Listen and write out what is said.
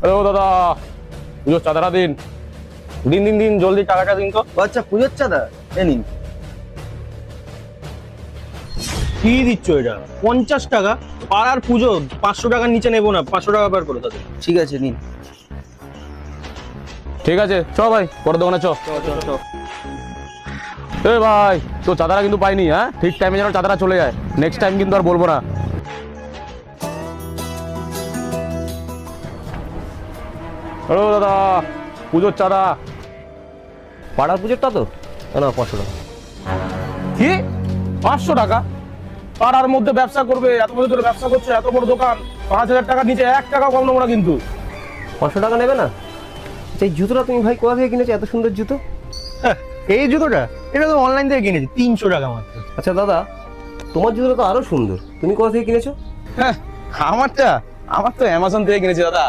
Hello দাদা, পুজোর চাঁদাটা দিন। দিন দিন দিন, জলদি টাকাটা দিন তো। আচ্ছা, পুজোর চাঁদা এ নিন। কি দিচ্ছ এটা? 50 টাকা? পাড়ার পুজো, 500 টাকার নিচে নেবো না, 500 টাকা বার করো তাদের। ঠিক আছে, নিন। ঠিক আছে, চ ভাই, পরের দোকানে চ। এ ভাই, তো চাঁদাটা কিন্তু পাইনি। হ্যাঁ, ঠিক টাইমে যেন চাঁদাটা চলে যায়। নেক্সট টাইম কিন্তু আর বলবো না। হ্যালো দাদা, পুজোর চাঁদা। পাড়ার পুজোরটা তো? না, 500 টাকা। কি 500 টাকা? পাড়ার মধ্যে ব্যবসা করবে, এত বছর ধরে ব্যবসা করছে, এত বড় দোকান, 5000 টাকার নিচে 1 টাকা কম নেবো না কিন্তু। 500 টাকা নেবে না? এই জুতোটা তুমি ভাই কোথা থেকে কিনেছো, এত সুন্দর জুতো? হ্যাঁ, এই জুতোটা এটা তো অনলাইন থেকে কিনেছি, 300 টাকা মাত্র। আচ্ছা দাদা, তোমার জুতোটা তো আরো সুন্দর, তুমি কোথা থেকে কিনেছো? হ্যাঁ, আমার তো অ্যামাজন থেকে কিনেছি দাদা।